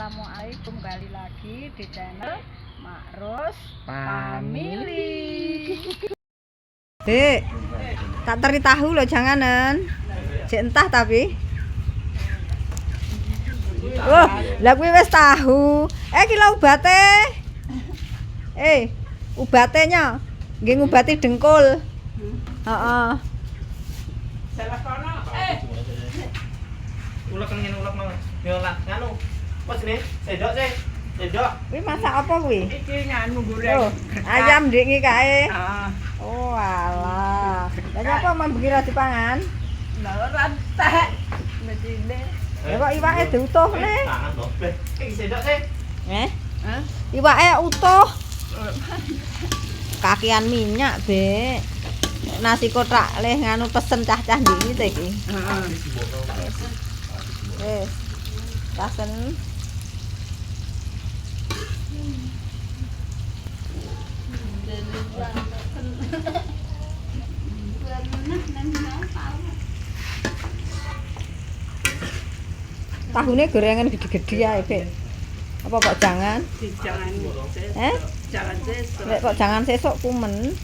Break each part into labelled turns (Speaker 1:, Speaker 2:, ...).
Speaker 1: Assalamualaikum, kembali lagi di channel Makros Family.
Speaker 2: Dek, tak teri tahu loh, janganan. Cek entah tapi. Wah, lah kuwi wis tahu. Ki lho ubate. Ubatenya nggih ngubati dengkul. Heeh.
Speaker 3: Salah kono. Ulek ngene ulek mang. Yo lak nganu. Wes ne, sedok sih. Sedok.
Speaker 2: Kuwi masak apa kuwi?
Speaker 3: Iki nganu goreng.
Speaker 2: Oh, ayam ndek iki kae.
Speaker 3: Heeh.
Speaker 2: Oh, alah. Lah nyapa mambengi ra dipangan?
Speaker 3: Lah ora entek. Mesine.
Speaker 2: Ya kok iwake diutuhne?
Speaker 3: Tangan to. Iki sedok sih.
Speaker 2: Hah? Iwake utuh. Kakian minyak, Dek. Nasi kotak leh nganu pesen cah-cah ndiki to iki.
Speaker 3: Heeh.
Speaker 2: Wis. Pasen. Tahune gorengan gede-gede ae, Bek. Apa kok jangan?
Speaker 3: Jangan. Jangan sesuk.
Speaker 2: Nek kok jangan sesuk kumen.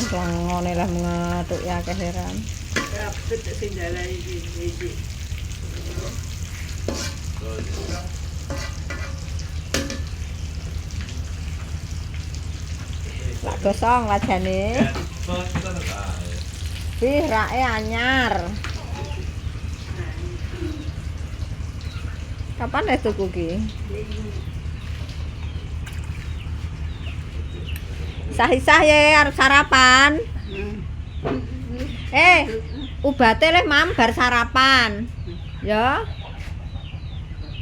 Speaker 2: Ngene lah ngatuk ya akeh heran.
Speaker 3: Kapet sing dalane iki.
Speaker 2: Lak gosong lajane. Wih, rake anyar. Kapan wis tuku ki? Sah-sah ya arep sarapan. Ubate leh mam bar sarapan. Ya.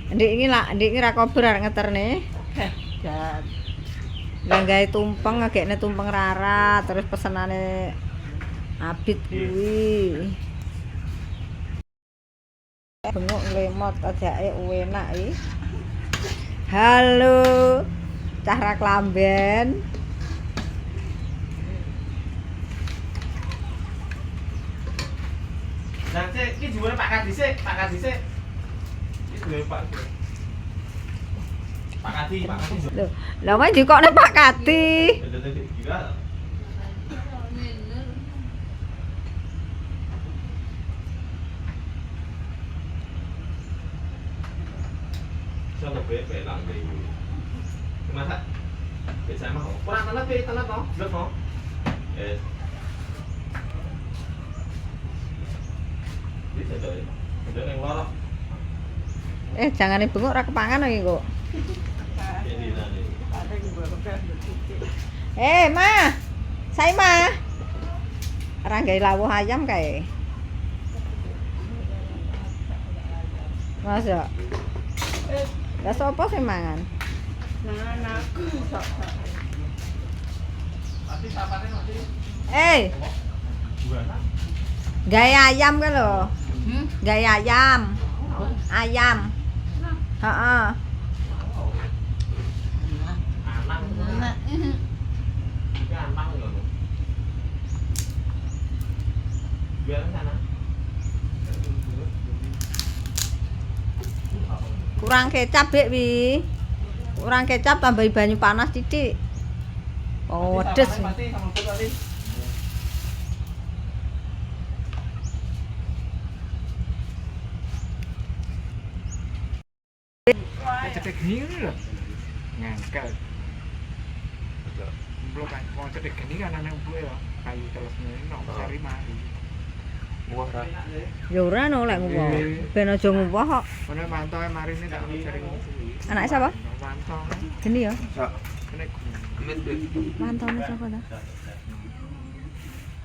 Speaker 2: Ndik iki ra kober arek ngeterne.
Speaker 3: Jan.
Speaker 2: Lah gawe tumpeng ngekekne tumpeng rara terus pesenane Abid kuwi. Bengok lemot ajake enak iki. Halo. Cah ra klamben.
Speaker 3: Lah cek iki juwene Pak Kadi sik, Pak Kadi sik. Iki juwene Pak. Pak Kadi.
Speaker 2: Lho, lha wae dikokne Pak Kadi.
Speaker 3: Sao bể làm gì mà thật để xem mà không qua nó bể nó có rất khó
Speaker 2: Jangan bengok ra kepangan iki kok. Ma. Sai ma. Ora gawe lawuh ayam kae. Masa. Lah sapa sing mangan?
Speaker 3: Mangan aku sok-sok. Mati sapane mati.
Speaker 2: Gawe ayam ka lho. Gawe ayam. Ayam. Heeh.
Speaker 3: Anak. Gampang lho. Biar sana.
Speaker 2: Kurang kecap, Bek wi. Kurang kecap tambahi banyu panas titik. Oh, wedes.
Speaker 3: Mati sama put tadi.
Speaker 4: Cedek geni lho. Ngangkel. Blok kan wong cedek geni kan ana empuk ya. Kayu telesne nek sari mari. Wah ra.
Speaker 2: Ya ora no lek ngopo. Ben aja ngopo kok.
Speaker 4: Ono mantoe marine tak sering kuwi.
Speaker 2: Anake sapa?
Speaker 4: Mantong.
Speaker 2: Geni ya.
Speaker 4: Kene
Speaker 2: Mantone sapa ta?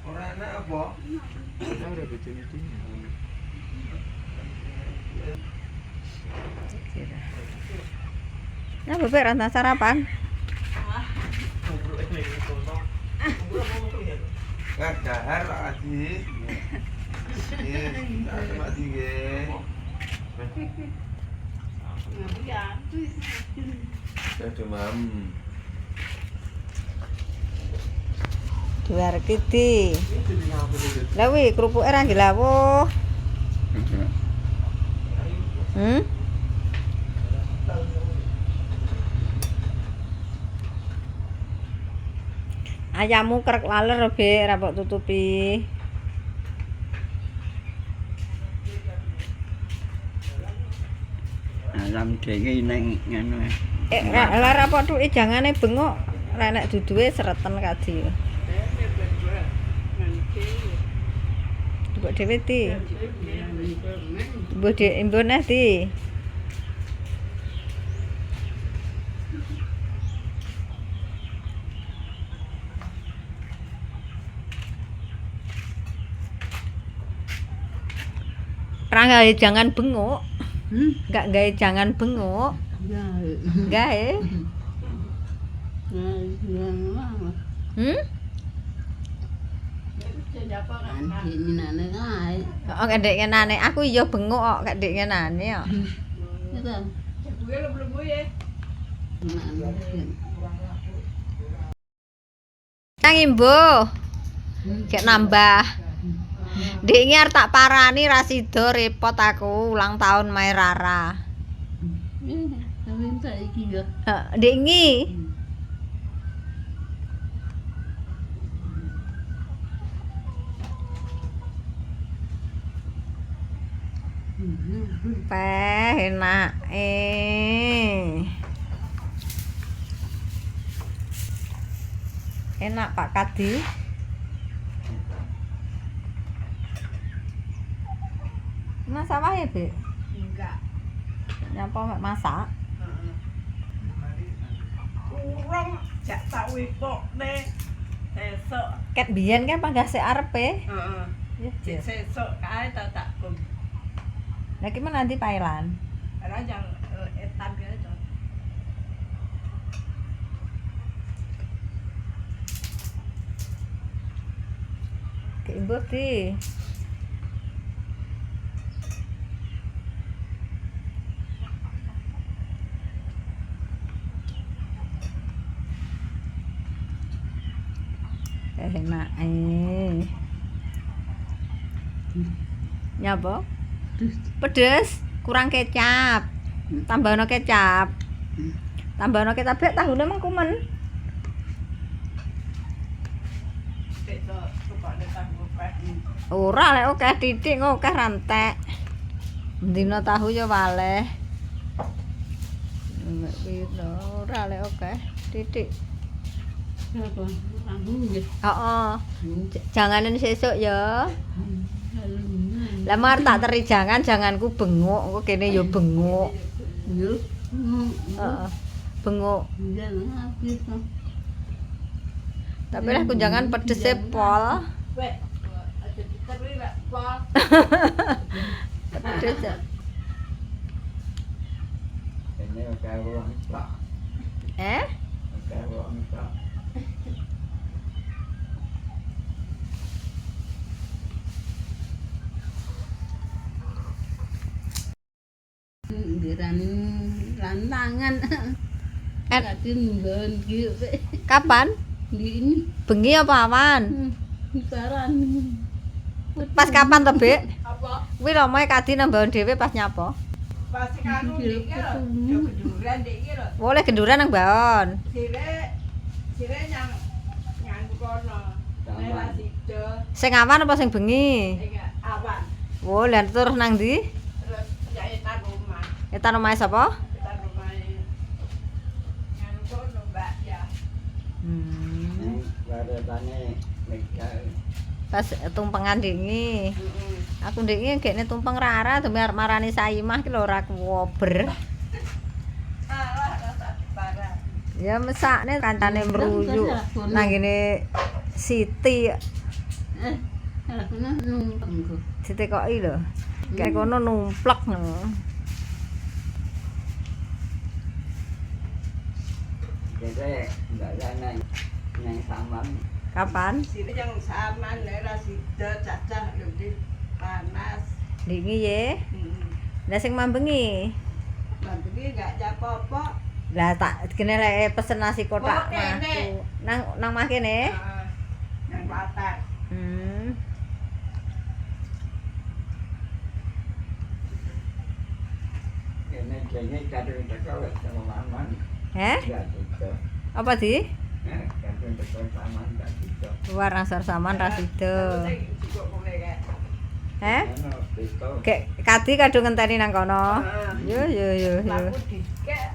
Speaker 3: Ora enak apa?
Speaker 4: ora bojone iki.
Speaker 2: Ya bebek ranta sarapan.
Speaker 5: Dahar Pak Haji. Iya, Pak Haji nggih. Saya demam.
Speaker 2: Luar kidi. Lah wi krupuke ra dilawuh. Ayammu kerek laler Bek, ra mbok tutupi.
Speaker 6: Alam dhewe ning ngono.
Speaker 2: Lar apa tuke jangane bengok, ra nek duduhe sereten kadi. Mbok dhewe ti. Mbok dhewe mbone ti. Ra gawe jangan bengok. Enggak gawe jangan bengok. Gawe. Oh, kadek ngenane. Aku iya bengok kok kadek ngenane kok. Nang imbuh. Gek nambah. Dik iki arep tak parani ra sida repot aku ulang tahun Mai Rara. Dik iki. Enak enak Pak Kadi. Masak wae, Bek?
Speaker 1: Enggak.
Speaker 2: Nyapa mek masak?
Speaker 1: Kurang jak tak wipokne. Sesuk.
Speaker 2: Ket biyen kan panggah sik arepe.
Speaker 1: Heeh.
Speaker 2: Ya,
Speaker 1: Sesuk kae tak kum.
Speaker 2: Lah ki men nanti pailan.
Speaker 1: Ora jang etan kae to.
Speaker 2: Ki imbuh di. Enak nyapa? Pedes, kurang kecap. Tambahno kecap. Tambahno kecap Bek, tahune mengko men.
Speaker 1: Sesuk tukane tahu peh.
Speaker 2: Ora lek akeh titik akeh rantek. Dina tahu ya waleh. Nek piro ora lek akeh titik.
Speaker 1: Apa? Rambung nggih.
Speaker 2: Heeh. Janganen sesuk ya. Lah mar tak teri janganku bengok, engko kene ya bengok.
Speaker 1: Yo.
Speaker 2: Heeh. Bengok.
Speaker 1: Jangan habis.
Speaker 2: Tapi lah kunjangan pedese pol.
Speaker 1: Wek, aja diterus lek pol.
Speaker 2: Pedes ya.
Speaker 6: Kene akeh wong tak. Akeh wong tak.
Speaker 1: Rantangan. Tadi nungguin gitu.
Speaker 2: Kapan?
Speaker 1: Di ini.
Speaker 2: Bengi apa awan?
Speaker 1: Paran.
Speaker 2: Pas kapan to, Bek?
Speaker 1: Apa?
Speaker 2: Kuwi lho mae Kadi nambahon dhewe pas nyapa?
Speaker 1: Pas kanu iki lho, yo keduran ndek iki lho.
Speaker 2: Boleh genduran nang baon.
Speaker 1: Sire nyang kono. Nek sida
Speaker 2: Sing awan apa sing bengi?
Speaker 1: sing awan.
Speaker 2: Oh, lan terus nang ndi?
Speaker 1: Terus jahitan rumah.
Speaker 2: Etan omahe sapa?
Speaker 1: Jahitan rumah. Nyang kono Mbak ya.
Speaker 6: Ning waretane megal.
Speaker 2: Pas tumpengan dingi.
Speaker 1: Heeh.
Speaker 2: Aku ndek iki gekne tumpeng Rara demi arep marani Saimah ki lho ora kuwober.
Speaker 1: Alah rasa parah.
Speaker 2: Ya mesakne kancane mruyuk nang ngene Siti.
Speaker 1: Alah kena numpang kok.
Speaker 2: Siti koki lho. Kayak kono numplek no.
Speaker 6: Jadi enggak jalan yang saman.
Speaker 2: Kapan?
Speaker 1: Sire yang saman nek ra sida cacah lho di panas.
Speaker 2: Dingi ye.
Speaker 1: Heeh.
Speaker 2: Lah sing mambengi.
Speaker 1: Mambengi enggak apa-apa.
Speaker 2: Lah tak kene lek pesen nasi kotak
Speaker 1: Oh, kene.
Speaker 2: nang mah kene.
Speaker 1: yang Klaten.
Speaker 6: Ini kayaknya kadang teko sama maman. Enggak cocok.
Speaker 2: Apa di?
Speaker 6: Kadang teko sama enggak cocok.
Speaker 2: Luar asar saman rasido.
Speaker 1: Sing juga mulai kayak.
Speaker 6: Ono teko.
Speaker 2: Kek kadi kadung ngenteni nang kono. Yo.
Speaker 1: Laku dikek.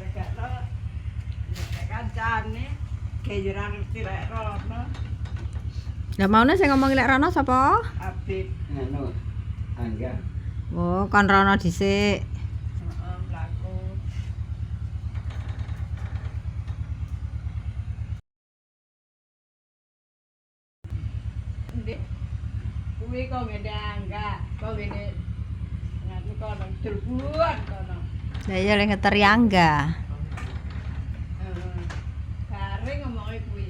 Speaker 1: Regakno. Nek kancane geyeran ngerti lek rono.
Speaker 2: Lah maune sing ngomong lek rono sapa?
Speaker 1: Habib.
Speaker 6: Anu Angga.
Speaker 2: Oh, kon rono dhisik.
Speaker 1: Heeh, laku. Ndek. Kuwi kok ngene enggak. Kok ngene. Ngati kono terbuat kono.
Speaker 2: Lah iya lek ngeteri angga.
Speaker 1: Garing ngomongnya kuwi.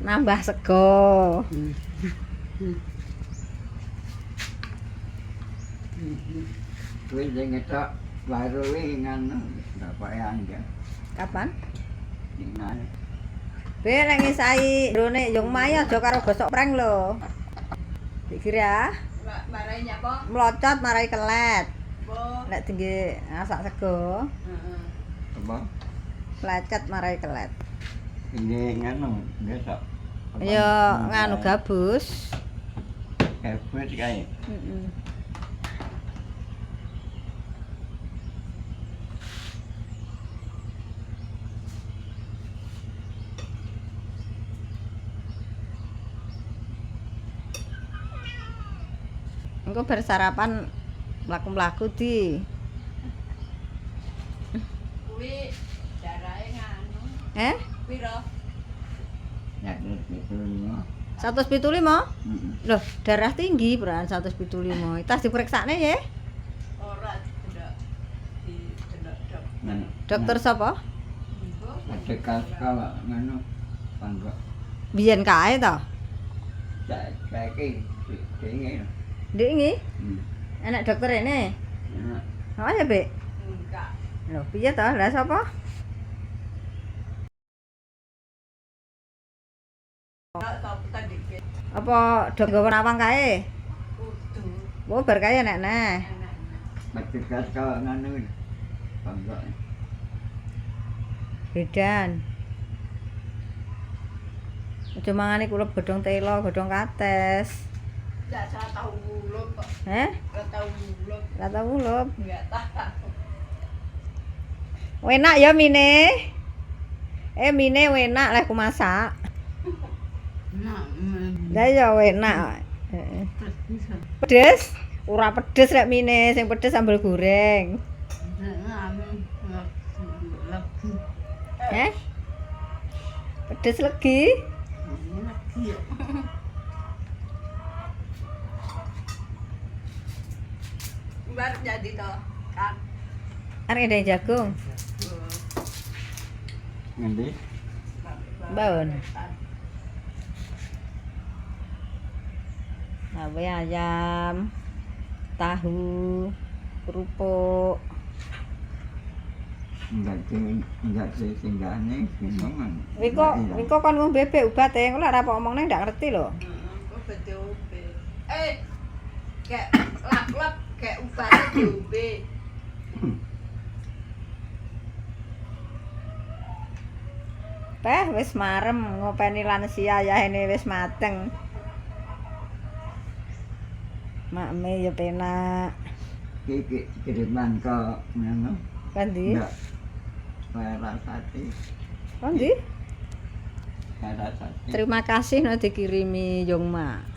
Speaker 2: Nambah sego.
Speaker 6: Kuwi sing ngetok baru iki nganu Bapak Angga.
Speaker 2: Kapan?
Speaker 6: Dinane.
Speaker 2: Be nek ngisai ndone yung maya aja karo gosok preng lho. Pikir ya,
Speaker 1: Marai nyapa?
Speaker 2: mlocot marai kelet.
Speaker 1: Bo.
Speaker 2: Nek tinggi masak sego,
Speaker 1: Heeh.
Speaker 6: Apa?
Speaker 2: lecet marai kelet.
Speaker 6: Ini nganu besok.
Speaker 2: Ya nganu gabus.
Speaker 6: Gabus kae.
Speaker 2: Heeh. Engko bar sarapan mlaku-mlaku di.
Speaker 1: Kuwi jarae nganu. Piro?
Speaker 6: Ya itu lima.
Speaker 2: 175? Loh, darah tinggi peran 175. Tas diperiksane ya.
Speaker 1: Ora tidak tidak dok.
Speaker 2: Dokter sapa?
Speaker 6: Ada kaskala nganu panggo.
Speaker 2: Biyen kae to.
Speaker 6: Saiki dingin.
Speaker 2: Ndek iki? Enak dokter ini. Oh ya, Bek.
Speaker 1: Enggak.
Speaker 2: Lho, piye to? Lah sapa?
Speaker 1: Enggak tau tadi ke.
Speaker 2: Apa dok nggawa nawang kae?
Speaker 1: Kudu.
Speaker 2: Oh, bar kae enak neh.
Speaker 6: Ada kaskala nganu panggo.
Speaker 2: Bedan. Aja mangane kula godhong telo, godhong kates.
Speaker 1: Enggak saya tahu mulut kok. Enggak tahu mulut.
Speaker 2: Lah tau ulup.
Speaker 1: Enggak tahu.
Speaker 2: Enak ya mine. Mine enak lek ku masak. Lah ya enak. Heeh. Pedes? Ora pedes lek mine, sing pedes sambal goreng. Pedes legi?
Speaker 1: Bar jadi toh kan.
Speaker 2: Arek ndek jagung.
Speaker 6: Ngendi?
Speaker 2: Baun. Awe ayam, tahu, kerupuk.
Speaker 6: Enggak singgahne bingungan.
Speaker 2: Wiko kon ngombe bebek obate, engko lek ora apa omongne ndak ngerti lho.
Speaker 1: Kok bete-obe. Kayak lap-lap kayak ubate diombe.
Speaker 2: Teh wis marem ngopeni lansia yahene wis mateng. Makme ya penak.
Speaker 6: Iki kiriman ke ngono.
Speaker 2: Kandi?
Speaker 6: Enggak. Larasati.
Speaker 2: Kandi?
Speaker 6: Larasati.
Speaker 2: Terima kasih no dikirimi Yongma.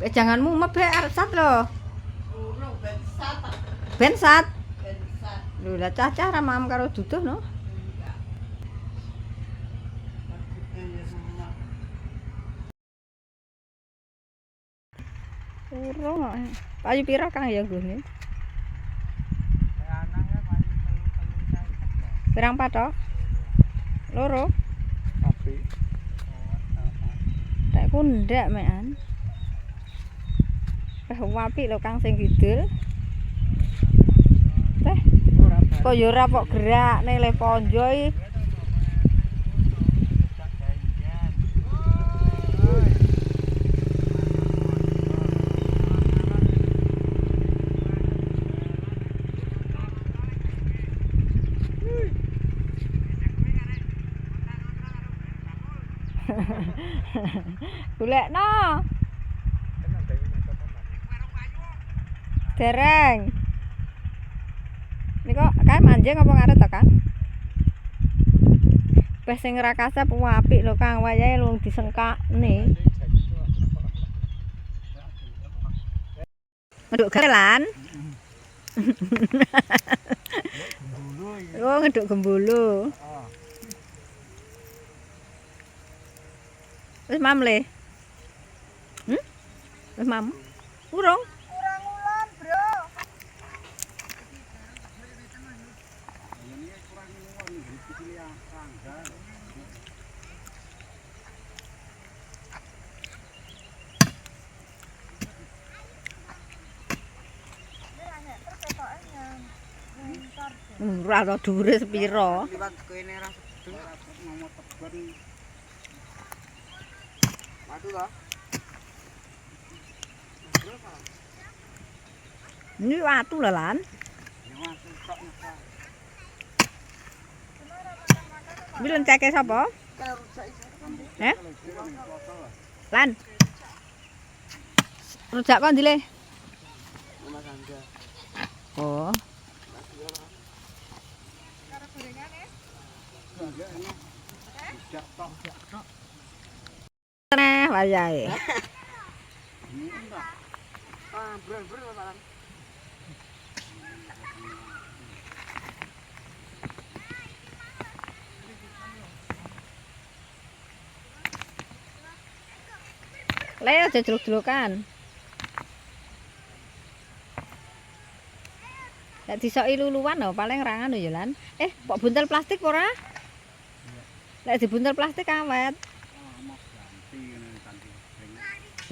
Speaker 2: Jangan mumet be arep sat lho.
Speaker 1: Urung bensat.
Speaker 2: Ben sat.
Speaker 1: Bensat.
Speaker 2: Lho lah cacah ra mam karo duduh no.
Speaker 1: Enggak.
Speaker 2: Urung kok. Payu pira Kang ya nggone?
Speaker 4: Anaknya paling telu-telu saya.
Speaker 2: Pirang patok? Loro.
Speaker 4: Tapi
Speaker 2: Tak kundak mekan. Apik lho Kang sing kidul. Teh, kok ya ora kok gerakne le ponjo iki. Golekno. Dereng. Niko kae manjing apa ngaret to, Kang? Wes sing ora kasep apik lho, Kang. Wayahe lung disengkakne. Ngeduk galan. Oh, ngeduk gembulu. Wis mam le. Wis mam. Urung.
Speaker 1: Kurang ulon, Bro.
Speaker 2: Ora ana dhuwure sepira.
Speaker 6: Liwat kene ra sedeng ngomong tebon. Matu to?
Speaker 2: Ini watu lho, Lan.
Speaker 6: Matu tok nyekak.
Speaker 2: Iki lenceke sapa? Eh? Lan. Rujak kok ndile?
Speaker 6: Mas Anda.
Speaker 2: Oh. Nah, wayahe.
Speaker 6: Ah, bro, Pak.
Speaker 2: Le aja jeluk-jelukan. Nek disoki luluan lho paling ra ngono ya, Lan. Kok buntel plastik ora? Lek dibuntel plastik awet.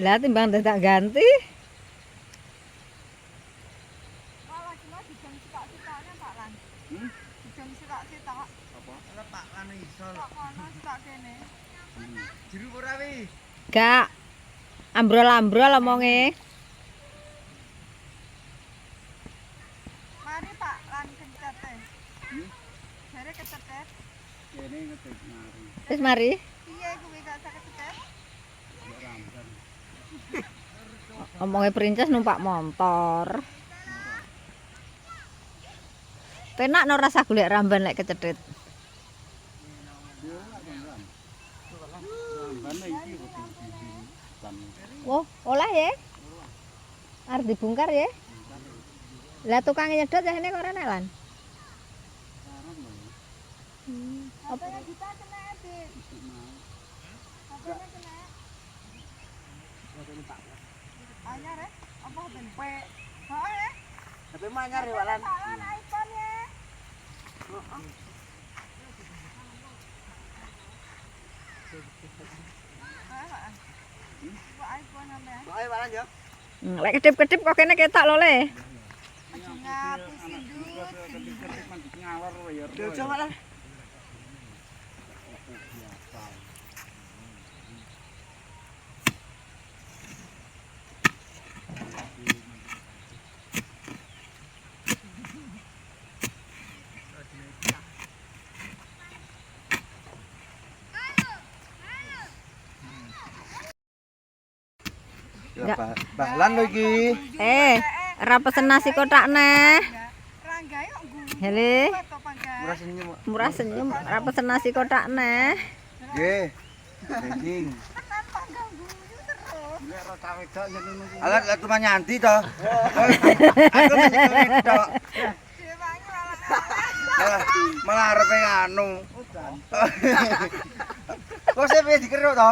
Speaker 2: Lah timbang dadak ganti. Gak. Ambrol-ambrol omonge.
Speaker 1: Mari Pak, lan kencet e. Jare kecetet.
Speaker 6: Kene ngetik mari.
Speaker 2: Wis mari.
Speaker 1: Piye kuwi gak sakit kecetet?
Speaker 2: Omonge princess numpak motor. Penak no rasa golek ramban lek kecethit. Oh, oleh ya? Arep dibongkar ya? Lah tukang nyedot ya ini kok ora nek Lan.
Speaker 1: Apa yang kita kena Dik? Apa yang kena? Anyar ya? Apa tempe? Hah ya?
Speaker 6: Tapi manyar ya, Walan.
Speaker 1: Lan iPhone ya. iPhone sampean.
Speaker 6: Ayo Walan yo.
Speaker 2: Lek kedip-kedip kok kene ketak lho le.
Speaker 1: Aja ngapusi Dut.
Speaker 6: Ngalor ya. Coba Walan. Ya, balan lho iki.
Speaker 2: Ora pesen nasi kotak neh.
Speaker 1: Ranggae kok guru.
Speaker 2: Hele,
Speaker 1: Atau pangkat.
Speaker 6: Murah senyum.
Speaker 2: murah senyum ora pesen nasi kotak neh.
Speaker 6: Nggih. Daging.
Speaker 1: Tenan panggang guyu terus.
Speaker 6: Nek ora cawe tok yen ngono kuwi. Alat lek cuma nyanti to. Aku menyang tok.
Speaker 1: Dewangi malah
Speaker 6: Malah arepe anu. Kok sepe dikeruk to?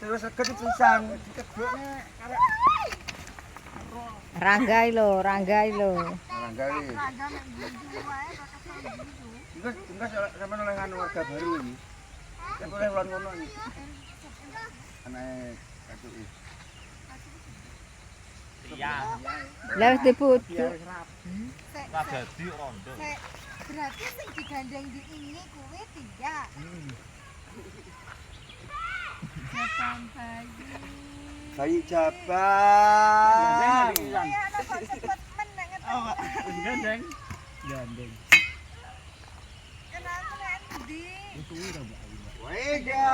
Speaker 5: Terus seket pisan.
Speaker 2: Ranggai lo, ranggai lo.
Speaker 5: Barangkali. Enggak sama oleh nganu warga baru ini. Kan boleh ulan ngono iki. Anake katu iki.
Speaker 2: Lah wis diputu.
Speaker 3: Ora dadi rondo.
Speaker 7: Berarti sing digandeng di ini kuwi tidak. Japan bayi.
Speaker 5: Bayi Japan.
Speaker 7: Kayak ana kok cepet meneng
Speaker 4: Gandeng. Gandeng.
Speaker 7: kenal-kenal ndi?
Speaker 5: Wega.